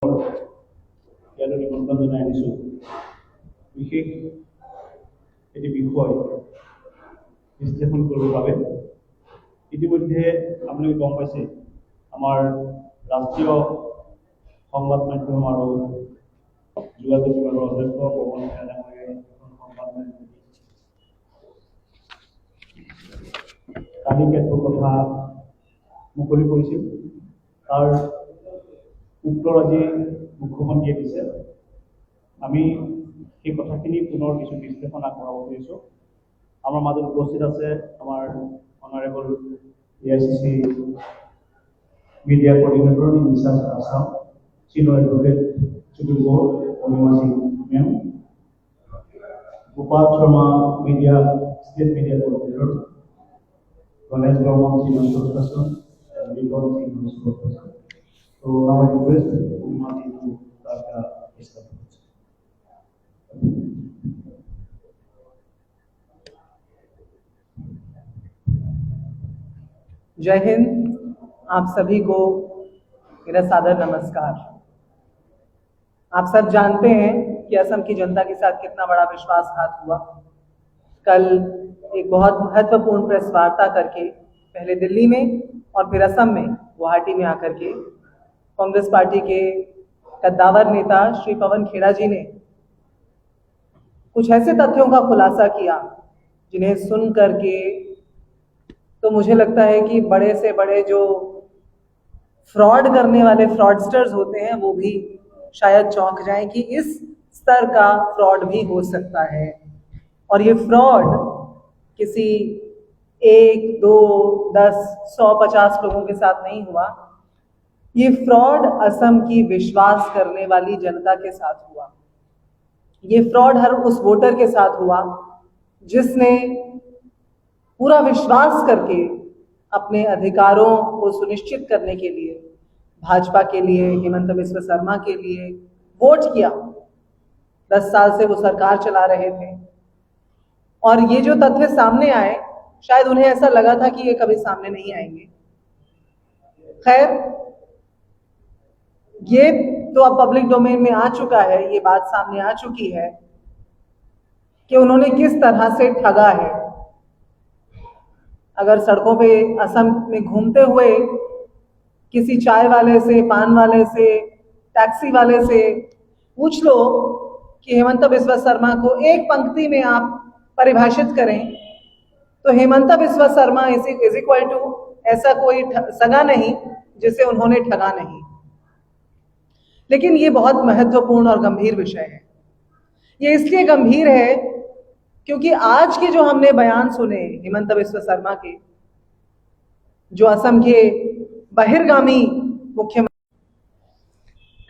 ইয়ালৈ নিমন্ত্ৰণ জনাই আনিছোঁ। বিশেষ এটি বিষয় বিশ্লেষণ কৰিবৰ বাবে। ইতিমধ্যে আপোনালোকে গম পাইছে, আমাৰ ৰাষ্ট্ৰীয় সংবাদ মাধ্যম আৰু যোগাযোগ বিভাগৰ অধ্যক্ষ পৱন খেৰা ডাঙৰীয়াই এখন সংবাদ মাধ্যম কালি কেতবোৰ কথা মুকলি কৰিছিল। তাৰ উত্তৰ আজি মুখ্যমন্ত্ৰীয়ে দিছে। আমি সেই কথাখিনি পুনৰ কিছু বিশ্লেষণ আগবঢ়াব খুজিছোঁ। আমাৰ মাজত উপস্থিত আছে আমাৰ honourable AICC media coordinator in charge Assam, senior advocate supreme court Anima Singh ma'am, Gopal Sharma media state media coordinator, Ganesh Barman senior spokesperson, Bikram Singh spokesperson. So now I request Anima Ji to start the discussion. जय हिंद। आप सभी को मेरा सादर नमस्कार। आप सब जानते हैं कि असम की जनता के साथ कितना बड़ा विश्वासघात हुआ। कल एक बहुत महत्वपूर्ण प्रेस वार्ता करके पहले दिल्ली में और फिर असम में गुवाहाटी में आकर के कांग्रेस पार्टी के कद्दावर नेता श्री पवन खेड़ा जी ने कुछ ऐसे तथ्यों का खुलासा किया जिन्हें सुन करके तो मुझे लगता है कि बड़े से बड़े जो फ्रॉड करने वाले फ्रॉडस्टर्स होते हैं वो भी शायद चौंक जाएं कि इस स्तर का फ्रॉड भी हो सकता है। और ये फ्रॉड किसी 1, 2, 10, 100, 50 लोगों के साथ नहीं हुआ। ये फ्रॉड असम की विश्वास करने वाली जनता के साथ हुआ। ये फ्रॉड हर उस वोटर के साथ हुआ जिसने पूरा विश्वास करके अपने अधिकारों को सुनिश्चित करने के लिए भाजपा के लिए, हेमंत बिस्वा शर्मा के लिए वोट किया। 10 साल से वो सरकार चला रहे थे और ये जो तथ्य सामने आए, शायद उन्हें ऐसा लगा था कि ये कभी सामने नहीं आएंगे। खैर, ये तो अब पब्लिक डोमेन में आ चुका है, ये बात सामने आ चुकी है कि उन्होंने किस तरह से ठगा है। अगर सड़कों पे असम में घूमते हुए किसी चाय वाले से, पान वाले से, टैक्सी वाले से पूछ लो कि हेमंत बिस्वा शर्मा को एक पंक्ति में आप परिभाषित करें तो Hemant Biswa Sharma is equal to ऐसा कोई सगा नहीं जिसे उन्होंने ठगा नहीं। लेकिन ये बहुत महत्वपूर्ण और गंभीर विषय है। ये इसलिए गंभीर है क्योंकि आज के जो हमने बयान सुने हेमंत बिस्वा शर्मा के, जो असम के बहिर्गामी मुख्यमंत्री,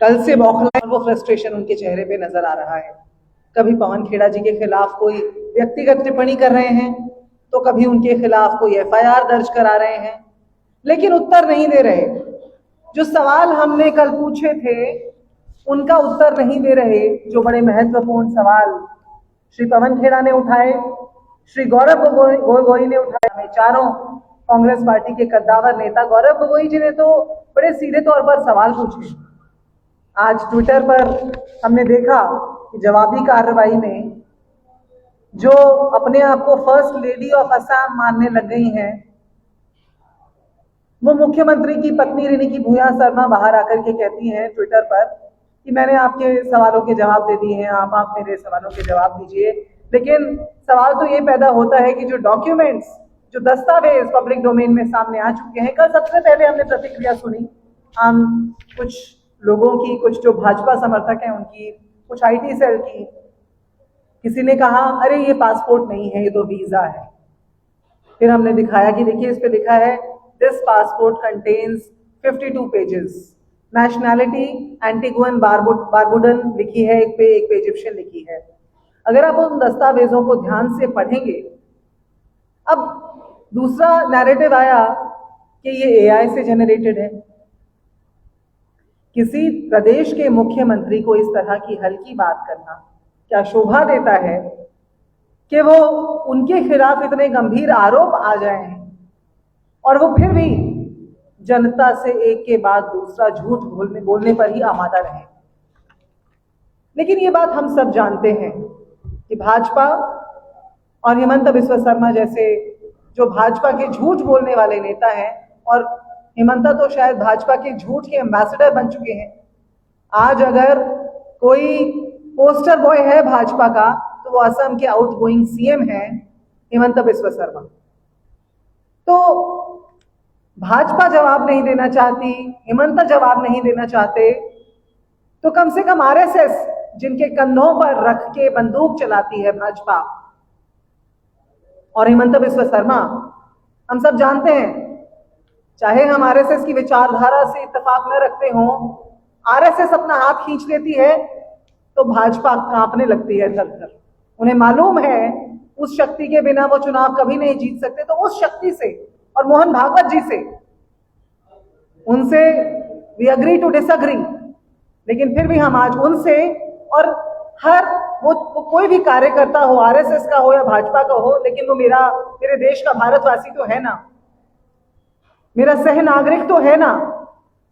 कल से बौखलाए और वो फ्रस्ट्रेशन उनके चेहरे पे नजर आ रहा है। कभी पवन खेड़ा जी के खिलाफ कोई व्यक्तिगत टिप्पणी कर रहे हैं तो कभी उनके खिलाफ कोई FIR दर्ज करा रहे हैं, लेकिन उत्तर नहीं दे रहे। जो सवाल हमने कल पूछे थे उनका उत्तर नहीं दे रहे। जो बड़े महत्वपूर्ण सवाल श्री पवन खेड़ा ने उठाए, श्री गौरव गोगोई ने उठाए, हमें चारों कांग्रेस पार्टी के कद्दावर नेता गौरव गोगोई जी ने तो बड़े सीधे तौर पर सवाल पूछे। आज ट्विटर पर हमने देखा कि जवाबी कार्रवाई में जो अपने आप को फर्स्ट लेडी ऑफ असम मानने लग गई हैं, वो मुख्यमंत्री की पत्नी रिनिकी भूया शर्मा बाहर आकर के कहती हैं ट्विटर पर कि मैंने आपके सवालों के जवाब दे दिए हैं, आप मेरे सवालों के जवाब दीजिए। लेकिन सवाल तो ये पैदा होता है कि जो डॉक्यूमेंट्स, जो दस्तावेज पब्लिक डोमेन में सामने आ चुके हैं, कल सबसे पहले हमने प्रतिक्रिया सुनी आम कुछ लोगों की, कुछ जो भाजपा समर्थक हैं उनकी, कुछ IT सेल की। किसी ने कहा अरे ये पासपोर्ट नहीं है, ये तो वीजा है। फिर हमने दिखाया कि देखिए इस पे लिखा है this passport contains 52 pages, nationality Antiguan Barbudan लिखी है एक पे इजिप्शियन लिखी है। अगर आप उन दस्तावेजों को ध्यान से पढ़ेंगे, अब दूसरा नैरेटिव आया कि ये AI से जनरेटेड है। किसी प्रदेश के मुख्यमंत्री को इस तरह की हल्की बात करना क्या शोभा देता है कि वो उनके खिलाफ इतने गंभीर आरोप आ जाएं और वो फिर भी जनता से एक के बाद दूसरा झूठ बोलने पर ही आमादा रहे। लेकिन ये बात हम सब जानते हैं कि भाजपा और हिमंत बिस्वा शर्मा जैसे जो भाजपा के झूठ बोलने वाले नेता हैं, और हिमंता तो शायद भाजपा के झूठ के एम्बेसडर बन चुके हैं। आज अगर कोई पोस्टर बॉय है भाजपा का तो वो असम के आउटगोइंग सीएम हैं हिमंत बिस्वा शर्मा। तो भाजपा जवाब नहीं देना चाहती, हिमंता जवाब नहीं देना चाहते, तो कम से कम आरएसएस जिनके कंधों पर रख के बंदूक चलाती है भाजपा और हिमंत बिस्वा शर्मा, हम सब जानते हैं, चाहे हम आरएसएस की विचारधारा से इत्तेफाक न रखते हों, आरएसएस अपना हाथ खींच लेती है तो भाजपा कांपने लगती है थर-थर। उन्हें मालूम है उस शक्ति के बिना वो चुनाव कभी नहीं जीत सकते, तो उस शक्ति से और मोहन भागवत जी से, उनसे वी एग्री टू डिसएग्री, लेकिन फिर भी हम आज उनसे और हर वो कोई भी कार्यकर्ता हो, आरएसएस का हो या भाजपा का हो, लेकिन वो मेरे देश का भारतवासी तो है ना, मेरा सह नागरिक तो है ना।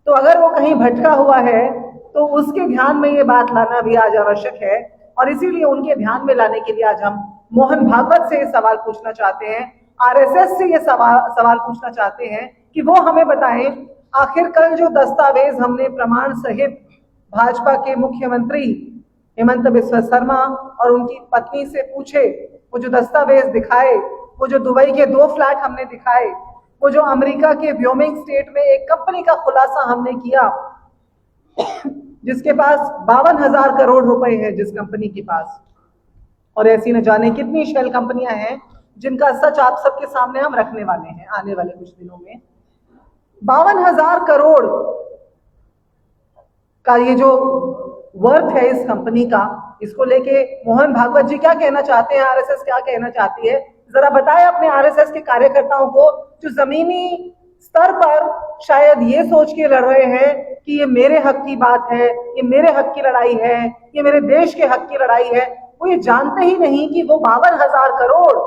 तो अगर वो कहीं भटका हुआ है तो उसके ध्यान में ये बात लाना भी आज आवश्यक है, और इसीलिए उनके ध्यान में लाने के लिए आज हम मोहन भागवत से ये सवाल पूछना चाहते हैं, आरएसएस से ये सवाल पूछना चाहते हैं कि वो हमें बताएं आखिर कल जो दस्तावेज हमने प्रमाण सहित भाजपा के मुख्यमंत्री हिमंत बिस्वा शर्मा और उनकी पत्नी से पूछे, वो जो दस्तावेज दिखाए, वो जो दुबई के 2 फ्लैट हमने दिखाए, वो जो अमेरिका के व्योमिंग स्टेट में एक कंपनी का खुलासा हमने किया जिसके पास 52,000 करोड़ रुपए हैं, जिस कंपनी के पास, और ऐसी न जाने कितनी शेल कंपनियां हैं जिनका सच आप सबके सामने हम रखने वाले हैं आने वाले कुछ दिनों में। 52,000 करोड़ का ये जो वर्थ है इस कंपनी का, इसको लेके मोहन भागवत जी क्या कहना चाहते हैं, आरएसएस क्या कहना चाहती है, जरा बताएं अपने आरएसएस के कार्यकर्ताओं को जो जमीनी स्तर पर शायद ये सोच के लड़ रहे हैं कि ये मेरे हक की बात है, ये मेरे हक की लड़ाई है, ये मेरे देश के हक की लड़ाई है। वो ये जानते ही नहीं कि वो 52,000 करोड़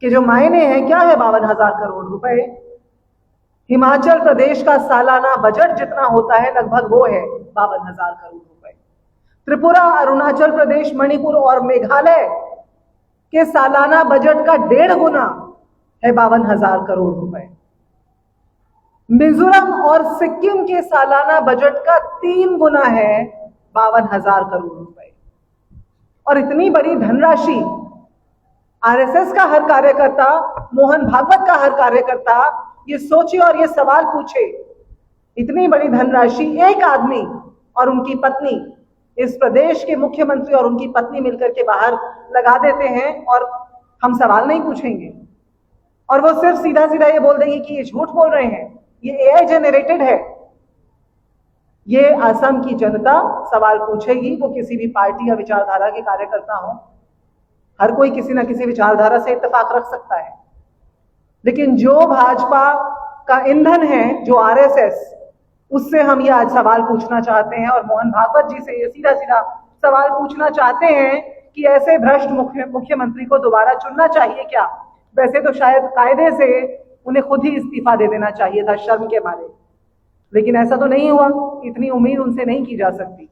के जो मायने हैं, क्या है 52,000 करोड़ रुपए, हिमाचल प्रदेश का सालाना बजट जितना होता है लगभग वो है 52,000 करोड़ रुपए। त्रिपुरा, अरुणाचल प्रदेश, मणिपुर और मेघालय के सालाना बजट का 1.5 गुना है 52,000 करोड़ रुपए। मिजोरम और सिक्किम के सालाना बजट का 3 गुना है 52,000 करोड़ रुपए। और इतनी बड़ी धनराशि आरएसएस का हर कार्यकर्ता, मोहन भागवत का हर कार्यकर्ता ये सोचे और ये सवाल पूछे, इतनी बड़ी धनराशि एक आदमी और उनकी पत्नी, इस प्रदेश के मुख्यमंत्री और उनकी पत्नी मिलकर के बाहर लगा देते हैं और हम सवाल नहीं पूछेंगे, और वो सिर्फ सीधा सीधा ये बोल देंगे कि ये झूठ बोल रहे हैं, ये एआई जनरेटेड है। ये असम की जनता सवाल पूछेगी, वो किसी भी पार्टी या विचारधारा के कार्यकर्ता हो, हर कोई किसी ना किसी विचारधारा से इत्तेफाक रख सकता है, लेकिन जो भाजपा का ईंधन है, जो आरएसएस, उससे हम ये आज सवाल पूछना चाहते हैं और मोहन भागवत जी से ये सीधा सीधा सवाल पूछना चाहते हैं कि ऐसे भ्रष्ट मुख्यमंत्री को दोबारा चुनना चाहिए क्या? वैसे तो शायद कायदे से उन्हें खुद ही इस्तीफा दे देना चाहिए था शर्म के मारे, लेकिन ऐसा तो नहीं हुआ, इतनी उम्मीद उनसे नहीं की जा सकती।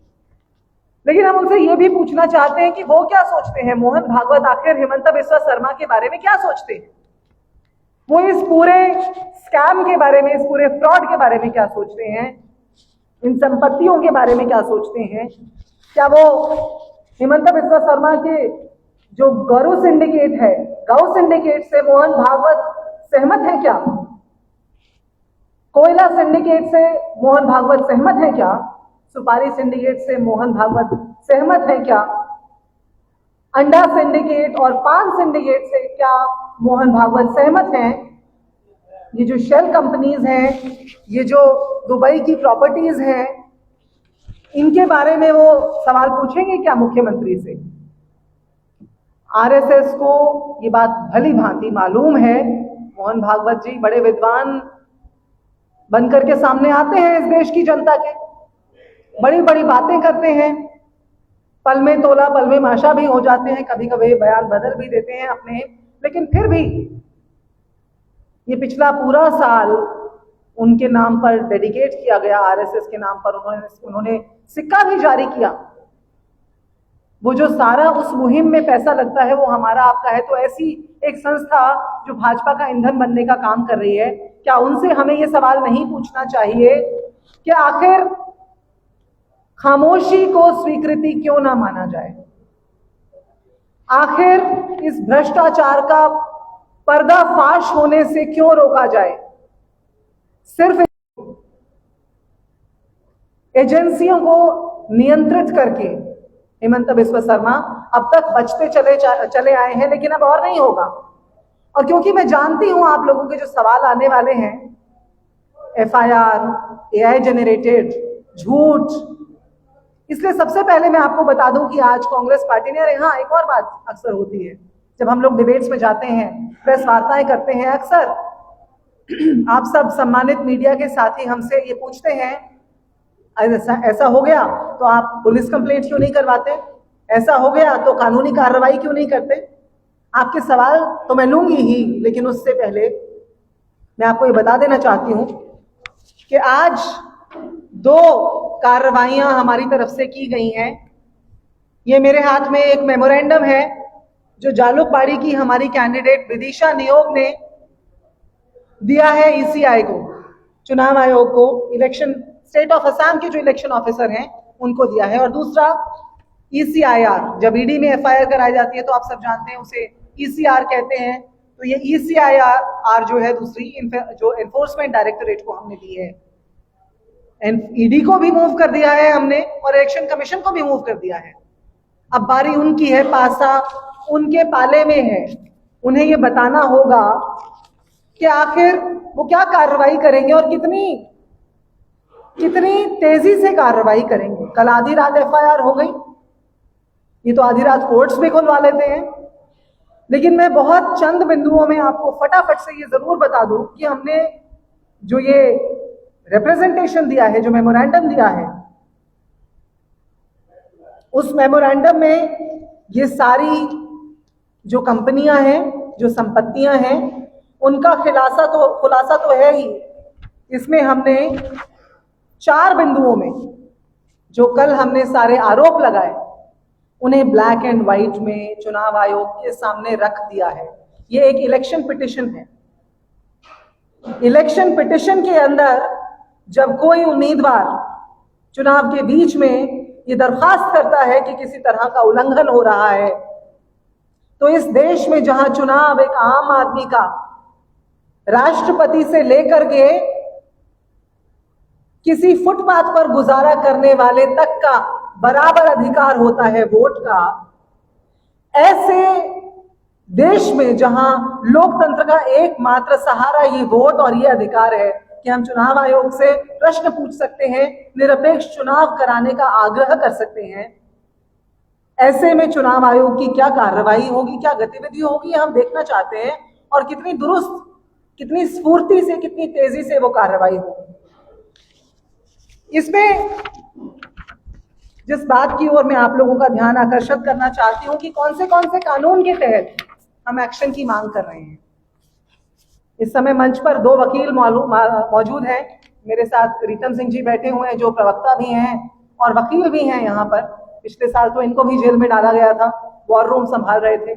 लेकिन हम उनसे ये भी पूछना चाहते हैं कि वो क्या सोचते हैं, मोहन भागवत आखिर हिमंत बिस्वा शर्मा के बारे में क्या सोचते हैं, वो इस पूरे स्कैम के बारे में, इस पूरे फ्रॉड के बारे में क्या सोचते हैं, इन संपत्तियों के बारे में क्या सोचते हैं। क्या वो हिमंत बिस्वा शर्मा के जो गौ सिंडिकेट है, गौ सिंडिकेट से मोहन भागवत सहमत है क्या? कोयला सिंडिकेट से मोहन भागवत सहमत है क्या? सुपारी सिंडिकेट से मोहन भागवत सहमत है क्या? अंडा सिंडिकेट और पान सिंडिकेट से क्या मोहन भागवत सहमत हैं? ये जो शेल कंपनीज हैं, ये जो दुबई की प्रॉपर्टीज हैं, इनके बारे में वो सवाल पूछेंगे क्या मुख्यमंत्री से? आरएसएस को ये बात भली भांति मालूम है। मोहन भागवत जी बड़े विद्वान बनकर के सामने आते हैं इस देश की जनता के, बड़ी बड़ी बातें करते हैं, पल में तोला पल में माशा भी हो जाते हैं, कभी कभी बयान बदल भी देते हैं अपने, लेकिन फिर भी ये पिछला पूरा साल उनके नाम पर डेडिकेट किया गया, आरएसएस के नाम पर उन्होंने सिक्का भी जारी किया। वो जो सारा उस मुहिम में पैसा लगता है वो हमारा आपका है। तो ऐसी एक संस्था जो भाजपा का ईंधन बनने का काम कर रही है, क्या उनसे हमें ये सवाल नहीं पूछना चाहिए कि आखिर खामोशी को स्वीकृति क्यों ना माना जाए? आखिर इस भ्रष्टाचार का पर्दाफाश होने से क्यों रोका जाए? सिर्फ एजेंसियों को नियंत्रित करके हेमंत बिस्वा शर्मा अब तक बचते चले आए हैं, लेकिन अब और नहीं होगा। और क्योंकि मैं जानती हूं आप लोगों के जो सवाल आने वाले हैं, एफआईआर, एआई जनरेटेड, झूठ, इसलिए सबसे पहले मैं आपको बता दूं कि आज कांग्रेस पार्टी ने, अरे हाँ, एक और बात अक्सर होती है जब हम लोग डिबेट्स में जाते हैं, प्रेस वार्ताएं करते हैं, अक्सर आप सब सम्मानित मीडिया के साथी हमसे ये पूछते हैं, ऐसा हो गया तो आप पुलिस कंप्लेंट क्यों नहीं करवाते, ऐसा हो गया तो कानूनी कार्रवाई क्यों नहीं करते? आपके सवाल तो मैं लूंगी ही, लेकिन उससे पहले मैं आपको ये बता देना चाहती हूं कि आज 2 कार्रवाइयां हमारी तरफ से की गई हैं। ये मेरे हाथ में एक मेमोरेंडम है जो जालुकबाड़ी की हमारी कैंडिडेट विदिशा नियोग ने दिया है ईसीआई को, चुनाव आयोग को, इलेक्शन स्टेट ऑफ असम के जो इलेक्शन ऑफिसर हैं उनको दिया है। और दूसरा ईसीआईआर, जब ईडी में एफआईआर कराई जाती है तो आप सब जानते हैं उसे ईसीआर कहते हैं। तो ये ईसीआईआर जो है दूसरी जो एनफोर्समेंट डायरेक्टोरेट को हमने दी है, ईडी को भी मूव कर दिया है हमने और इलेक्शन कमीशन को भी मूव कर दिया है। अब बारी उनकी है, पासा उनके पाले में है। उन्हें ये बताना होगा कि आखिर वो क्या कार्रवाई करेंगे और कितनी तेजी से कार्रवाई करेंगे। कल आधी रात एफआईआर हो गई, ये तो आधी रात कोर्ट्स में खुलवा लेते हैं। लेकिन मैं बहुत चंद बिंदुओं में आपको फटाफट से ये जरूर बता दूं कि हमने जो ये रिप्रेजेंटेशन दिया है, जो मेमोरेंडम दिया है, उस मेमोरेंडम में ये सारी जो कंपनियां हैं, जो संपत्तियां हैं, उनका खुलासा तो है ही। इसमें हमने 4 बिंदुओं में जो कल हमने सारे आरोप लगाए उन्हें ब्लैक एंड व्हाइट में चुनाव आयोग के सामने रख दिया है। ये एक इलेक्शन पिटिशन है। इलेक्शन पिटिशन के अंदर जब कोई उम्मीदवार चुनाव के बीच में ये दरखास्त करता है कि किसी तरह का उल्लंघन हो रहा है, तो इस देश में जहां चुनाव एक आम आदमी का राष्ट्रपति से लेकर के किसी फुटपाथ पर गुजारा करने वाले तक का बराबर अधिकार होता है वोट का, ऐसे देश में जहां लोकतंत्र का एकमात्र सहारा ये वोट और ये अधिकार है कि हम चुनाव आयोग से प्रश्न पूछ सकते हैं, निरपेक्ष चुनाव कराने का आग्रह कर सकते हैं, ऐसे में चुनाव आयोग की क्या कार्रवाई होगी, क्या गतिविधि होगी, हम देखना चाहते हैं। और कितनी दुरुस्त, कितनी स्फूर्ति से, कितनी तेजी से वो कार्रवाई होगी। इसमें जिस बात की ओर मैं आप लोगों का ध्यान आकर्षित करना चाहती हूं कि कौन से कानून के तहत हम एक्शन की मांग कर रहे हैं। इस समय मंच पर 2 वकील मौजूद हैं। मेरे साथ रीतम सिंह जी बैठे हुए हैं जो प्रवक्ता भी हैं और वकील भी हैं यहाँ पर। पिछले साल तो इनको भी जेल में डाला गया था, वॉर रूम संभाल रहे थे।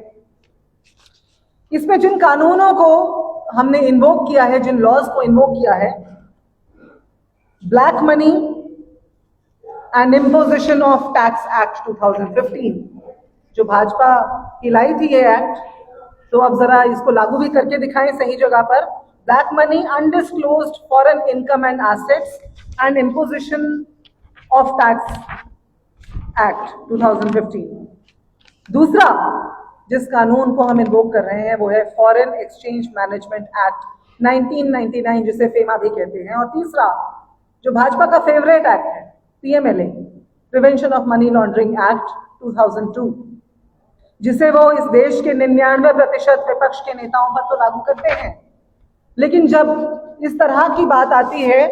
इसमें जिन कानूनों को हमने इन्वोक किया है, जिन लॉज को इन्वोक किया है, black money and imposition of tax act 2015, जो भाजपा की लाई थी ये एक्ट, तो अब जरा इसको लागू भी करके दिखाएं सही जगह पर। Black money, undisclosed foreign income and assets and imposition of tax act 2015। दूसरा जिस कानून को हम इन्वोक कर रहे हैं वो है फॉरेन एक्सचेंज मैनेजमेंट एक्ट 1999, जिसे फेमा भी कहते हैं। और तीसरा जो भाजपा का फेवरेट एक्ट है, PMLA, prevention of money laundering act 2002, जिसे वो इस देश के 99% विपक्ष के नेताओं पर तो लागू करते हैं, लेकिन जब इस तरह की बात आती है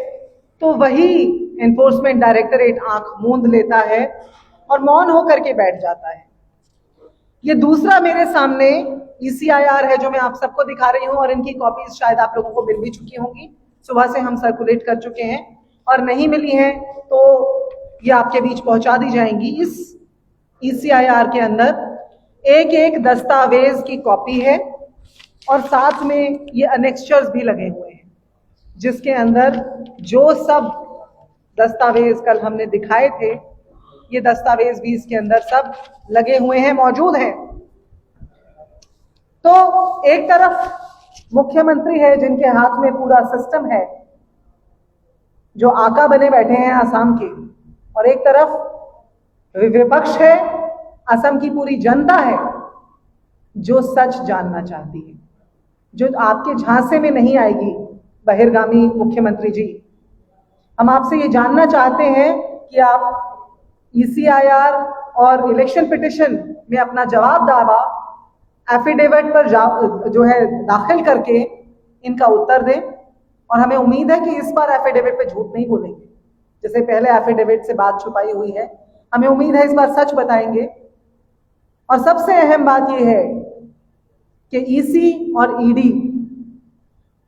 तो वही एनफोर्समेंट डायरेक्टरेट आंख मूंद लेता है और मौन होकर के बैठ जाता है। ये दूसरा मेरे सामने ECIR है जो मैं आप सबको दिखा रही हूं और इनकी कॉपीज शायद आप लोगों को मिल भी चुकी होंगी। सुबह से हम सर्कुलेट कर चुके हैं और नहीं मिली हैं तो ये आपके बीच पहुंचा दी जाएंगी। इस ECIR के अंदर एक एक दस्तावेज की कॉपी है और साथ में ये अनेक्स्चर्स भी लगे हुए हैं, जिसके अंदर जो सब दस्तावेज कल हमने दिखाए थे, ये दस्तावेज भी इसके अंदर सब लगे हुए हैं, मौजूद हैं। तो एक तरफ मुख्यमंत्री है जिनके हाथ में पूरा सिस्टम है, जो आका बने बैठे हैं आसाम के, और एक तरफ विपक्ष है, असम की पूरी जनता है जो सच जानना चाहती है, जो आपके झांसे में नहीं आएगी। बहिर्गामी मुख्यमंत्री जी, हम आपसे ये जानना चाहते हैं कि आप ECIR और इलेक्शन पिटिशन में अपना जवाब दावा एफिडेविट पर जो है दाखिल करके इनका उत्तर दें, और हमें उम्मीद है कि इस बार एफिडेविट पे झूठ नहीं बोलेंगे, जैसे पहले एफिडेविट से बात छुपाई हुई है। हमें उम्मीद है इस बार सच बताएंगे। और सबसे अहम बात यह है कि EC और ED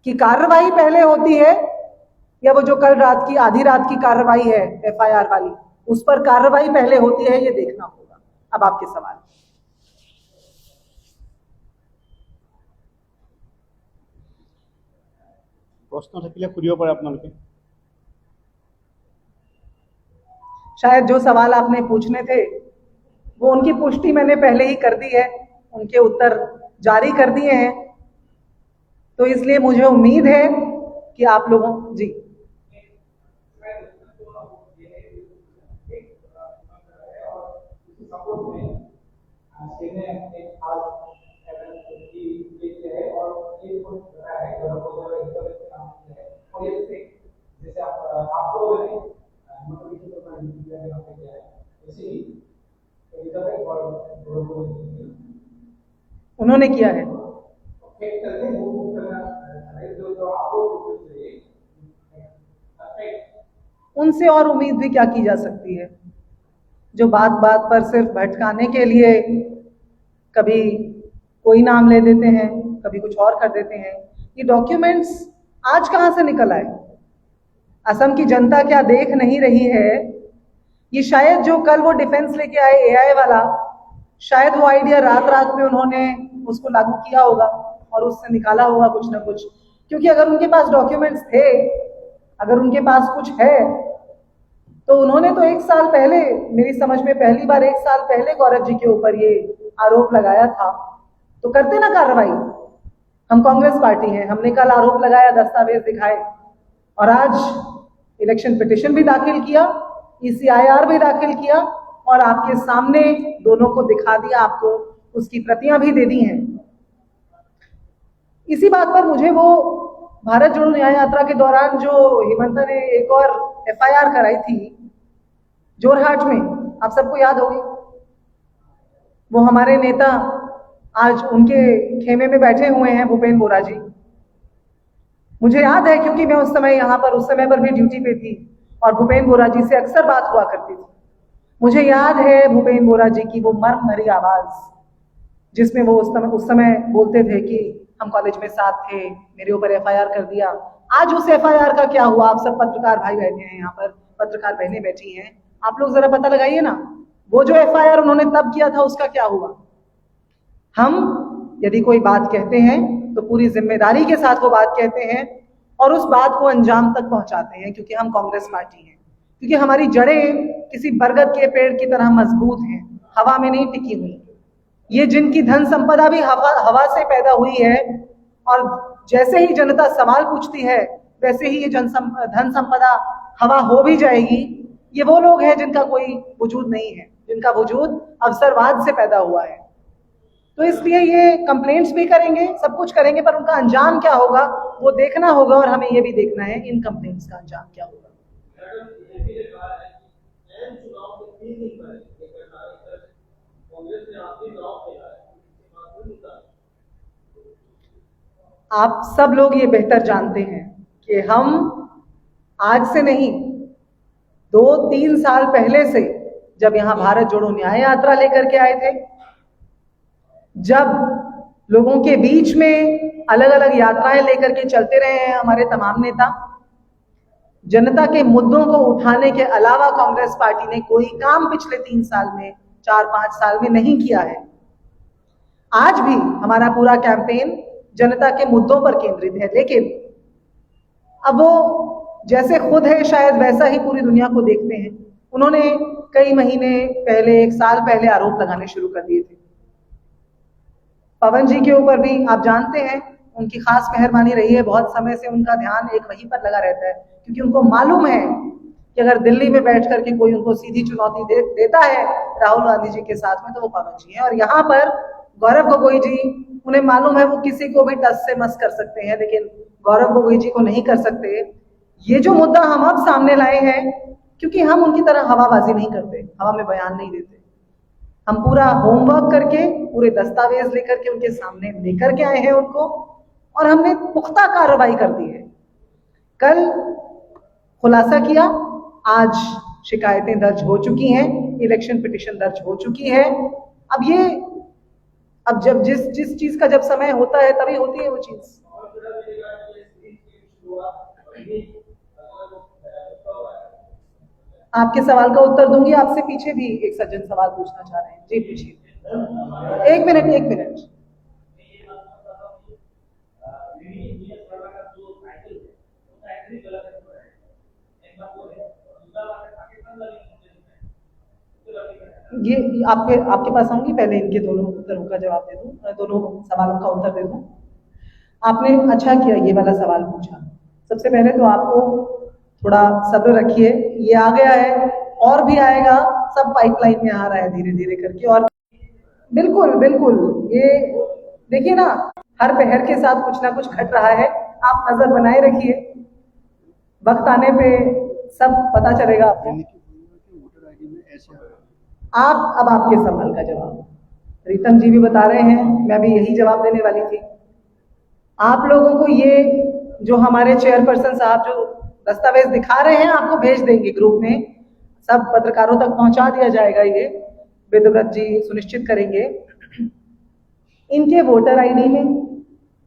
की कार्रवाई पहले होती है या वो जो कल रात की आधी रात की कार्रवाई है FIR वाली, उस पर कार्रवाई पहले होती है, ये देखना होगा। अब आपके सवाल। प्रश्न থাকিলে সুধিব পাৰে আপোনালোকে। शायद जो सवाल आपने पूछने थे वो उनकी पुष्टि मैंने पहले ही कर दी है, उनके उत्तर जारी कर दिए हैं, तो इसलिए मुझे उम्मीद है कि आप लोगों जी उन्होंने किया है। उनसे और उम्मीद भी क्या की जा सकती है, जो बात बात पर सिर्फ भटकाने के लिए कभी कोई नाम ले देते हैं, कभी कुछ और कर देते हैं। ये डॉक्यूमेंट्स आज कहां से निकल आए? असम की जनता क्या देख नहीं रही है? ये शायद जो कल वो डिफेंस लेके आए AI वाला, शायद वो आइडिया रात रात में उन्होंने उसको लागू किया होगा और उससे निकाला होगा कुछ ना कुछ। क्योंकि अगर उनके पास डॉक्यूमेंट्स थे, अगर उनके पास कुछ है, तो उन्होंने तो 1 साल पहले, मेरी समझ में पहली बार 1 साल पहले गौरव जी के ऊपर ये आरोप लगाया था, तो करते ना कार्रवाई। हम कांग्रेस पार्टी हैं, हमने कल आरोप लगाया, दस्तावेज दिखाए, और आज इलेक्शन पिटिशन भी दाखिल किया, ECIR भी दाखिल किया, और आपके सामने दोनों को दिखा दिया, आपको उसकी प्रतियां भी दे दी हैं। इसी बात पर मुझे वो भारत जोड़ो न्याय यात्रा के दौरान जो हेमंत ने एक और FIR कराई थी जोरहाट में, आप सबको याद होगी। वो हमारे नेता आज उनके खेमे में बैठे हुए हैं, भूपेंद्र बोरा जी। मुझे याद है क्योंकि मैं उस समय यहाँ पर, उस समय पर भी ड्यूटी पे थी और भूपेंद्र बोरा जी से अक्सर बात हुआ करती थी। मुझे याद है भूपेंद्र बोरा जी की वो मर्म भरी आवाज, जिसमें वो उस समय बोलते थे कि हम कॉलेज में साथ थे, मेरे ऊपर FIR कर दिया। आज उस FIR का क्या हुआ? आप सब पत्रकार भाई बैठे हैं यहाँ पर, पत्रकार बहनें बैठी हैं, आप लोग जरा पता लगाइए ना, वो जो FIR उन्होंने तब किया था उसका क्या हुआ? हम यदि कोई बात कहते हैं तो पूरी जिम्मेदारी के साथ वो बात कहते हैं और उस बात को अंजाम तक पहुंचाते हैं, क्योंकि हम कांग्रेस पार्टी हैं, क्योंकि हमारी जड़ें किसी बरगद के पेड़ की तरह मजबूत हैं, हवा में नहीं टिकी हुई। ये जिनकी धन संपदा भी हवा से पैदा हुई है, और जैसे ही जनता सवाल पूछती है वैसे ही ये धन संपदा हवा हो भी जाएगी। ये वो लोग हैं जिनका कोई वजूद नहीं है, जिनका वजूद अवसरवाद से पैदा हुआ है। तो इसलिए ये कंप्लेंट्स भी करेंगे, सब कुछ करेंगे, पर उनका अंजाम क्या होगा वो देखना होगा, और हमें ये भी देखना है इन कंप्लेंट्स का अंजाम क्या होगा। आप सब लोग ये बेहतर जानते हैं कि हम आज से नहीं, 2-3 साल पहले से, जब यहाँ भारत जोड़ो न्याय यात्रा लेकर के आए थे, जब लोगों के बीच में अलग अलग यात्राएं लेकर के चलते रहे हैं हमारे तमाम नेता, जनता के मुद्दों को उठाने के अलावा कांग्रेस पार्टी ने कोई काम पिछले 3 साल में, 4-5 साल में नहीं किया है। आज भी हमारा पूरा कैंपेन जनता के मुद्दों पर केंद्रित है, लेकिन अब वो जैसे खुद है शायद वैसा ही पूरी दुनिया को देखते हैं। उन्होंने कई महीने पहले, 1 साल पहले आरोप लगाने शुरू कर दिए थे। पवन जी के ऊपर भी आप जानते हैं उनकी खास मेहरबानी रही है, बहुत समय से उनका ध्यान एक वहीं पर लगा रहता है, क्योंकि उनको मालूम है कि अगर दिल्ली में बैठ करके कोई उनको सीधी चुनौती देता है राहुल गांधी जी के साथ में, तो वो पवन जी हैं। और यहाँ पर गौरव गोगोई जी, उन्हें मालूम है वो किसी को भी टस से मस कर सकते हैं, लेकिन गौरव गोगोई जी को नहीं कर सकते। ये जो मुद्दा हम अब सामने लाए हैं, क्योंकि हम उनकी तरह हवाबाजी नहीं करते, हवा में बयान नहीं देते, हम पूरा होमवर्क करके, पूरे दस्तावेज लेकर के उनके सामने लेकर के आए हैं उनको, और हमने पुख्ता कार्रवाई कर दी है। कल खुलासा किया, आज शिकायतें दर्ज हो चुकी हैं, इलेक्शन पिटीशन दर्ज हो चुकी है। अब जब जिस चीज का जब समय होता है तभी होती है वो चीज। आपके सवाल का उत्तर दूंगी। आपसे पीछे भी एक सज्जन सवाल पूछना चाह रहे हैं। जी पूछिए। एक मिनट। ये आपके पास आऊंगी, पहले इनके दोनों उत्तरों का जवाब दे दूं, दोनों सवालों का उत्तर दे दूं। आपने अच्छा किया ये वाला सवाल पूछा। सबसे पहले तो आपको थोड़ा सब्र रखिए, ये आ गया है और भी आएगा, सब पाइपलाइन में आ रहा है धीरे धीरे करके। और बिल्कुल ये देखिए ना, हर पहर के साथ कुछ ना कुछ घट रहा है। आप नजर बनाए रखिए, वक्त आने पे सब पता चलेगा आपको। अब आपके सवाल का जवाब प्रीतम जी भी बता रहे हैं, मैं भी यही जवाब देने वाली थी। आप लोगों को ये जो हमारे चेयरपर्सन साहब जो दस्तावेज दिखा रहे हैं, आपको भेज देंगे ग्रुप में, सब पत्रकारों तक पहुंचा दिया जाएगा। ये वेदव्रत जी सुनिश्चित करेंगे। इनके वोटर आईडी में,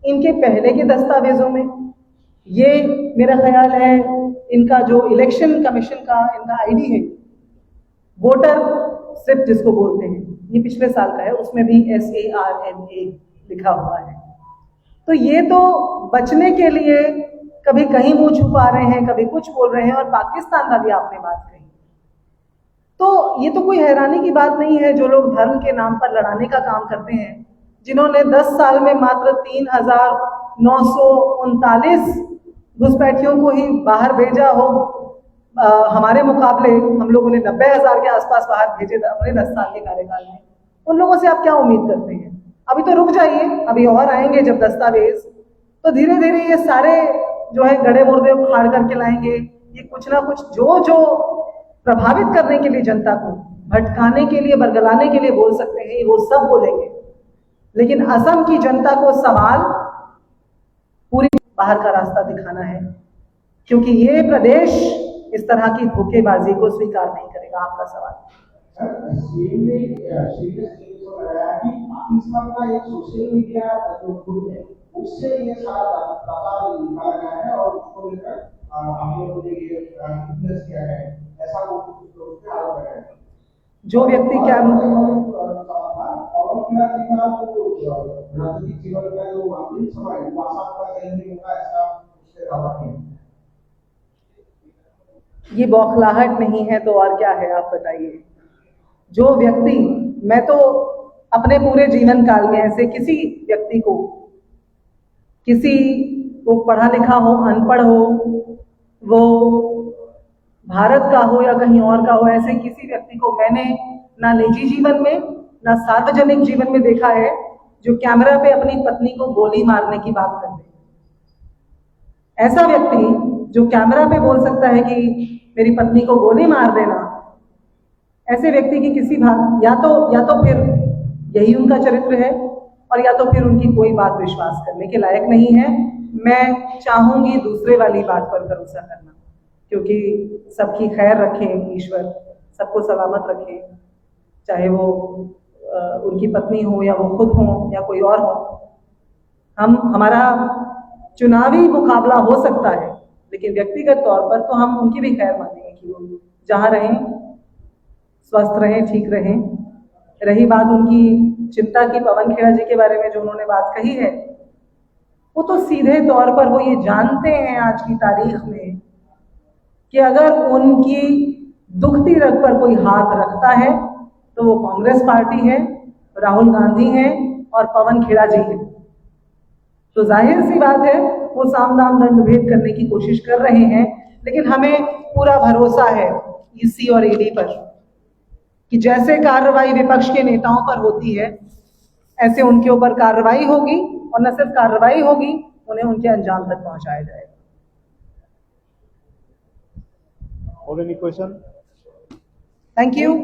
इनके पहले के दस्तावेजों में, ये मेरा ख्याल है इनका जो इलेक्शन कमीशन का इनका आईडी है, वोटर स्लिप जिसको बोलते हैं, ये पिछले साल का है, उसमें भी SARNA लिखा हुआ है। तो ये तो बचने के लिए कभी कहीं मुंह छुपा रहे हैं, कभी कुछ बोल रहे हैं। और पाकिस्तान वाली आपने बात कही, तो ये तो कोई हैरानी की बात नहीं है। जो लोग धर्म के नाम पर लड़ाने का काम करते हैं, जिन्होंने 10 साल में मात्र 3,939 घुसपैठियों को ही बाहर भेजा हो, हमारे मुकाबले हम लोगों ने 90,000 के आसपास बाहर भेजे थे अपने 10 साल के कार्यकाल में। उन लोगों से आप क्या उम्मीद करते हैं? अभी तो रुक जाइए, अभी और आएंगे जब दस्तावेज, तो धीरे धीरे ये सारे जो है गड़े मुर्दे उखाड़ करके लाएंगे। ये कुछ ना कुछ जो प्रभावित करने के लिए, जनता को भटकाने के लिए, बरगलाने के लिए बोल सकते हैं, वो सब बोलेंगे। लेकिन असम की जनता को सवाल पूरी बाहर का रास्ता दिखाना है, क्योंकि ये प्रदेश इस तरह की धोखेबाजी को स्वीकार नहीं करेगा। आपका सवाल पाकिस्तान का एक सोशल मीडिया जो ग्रुप है, उससे ये सारा दाता निकाला गया है और उसको लेकर हम लोगों ने ये विटनेस किया है, ऐसा वो लोग पे आरोप लगाया है। जो व्यक्ति क्या और क्या राजनीतिक जीवन का जो आखिरी समय आसाम का कहीं नहीं होगा, ऐसा उससे दावा किया। ये बौखलाहट नहीं है तो और क्या है, आप बताइए। जो व्यक्ति, मैं तो अपने पूरे जीवन काल में ऐसे किसी व्यक्ति को, किसी को पढ़ा लिखा हो, अनपढ़ हो, वो भारत का हो या कहीं और का हो, ऐसे किसी व्यक्ति को मैंने ना निजी जीवन में ना सार्वजनिक जीवन में देखा है जो कैमरा पे अपनी पत्नी को गोली मारने की बात कर दे। ऐसा व्यक्ति जो कैमरा पे बोल सकता है कि मेरी पत्नी को गोली मार देना, ऐसे व्यक्ति की किसी बात, या तो फिर यही उनका चरित्र है, और या तो फिर उनकी कोई बात विश्वास करने के लायक नहीं है। मैं चाहूंगी दूसरे वाली बात पर भरोसा करना, क्योंकि सबकी खैर रखें ईश्वर, सबको सलामत रखें, चाहे वो उनकी पत्नी हो या वो खुद हो या कोई और हो। हमारा चुनावी मुकाबला हो सकता है, लेकिन व्यक्तिगत तौर पर तो हम उनकी भी खैर मानेंगे कि वो जहाँ रहें, स्वस्थ रहें, ठीक रहें। रही बात उनकी चिंता की पवन खेड़ा जी के बारे में जो उन्होंने बात कही है, वो तो सीधे तौर पर वो ये जानते हैं आज की तारीख में कि अगर उनकी दुखती रग पर कोई हाथ रखता है तो वो कांग्रेस पार्टी है, राहुल गांधी है और पवन खेड़ा जी है। तो जाहिर सी बात है वो साम दाम दंड भेद करने की कोशिश कर रहे हैं, लेकिन हमें पूरा भरोसा है ईसी और ईडी पर कि जैसे कार्रवाई विपक्ष के नेताओं पर होती है ऐसे उनके ऊपर कार्रवाई होगी, और न सिर्फ कार्रवाई होगी, उन्हें उनके अंजाम तक पहुंचाया जाएगा। और एनी क्वेश्चन? Thank you.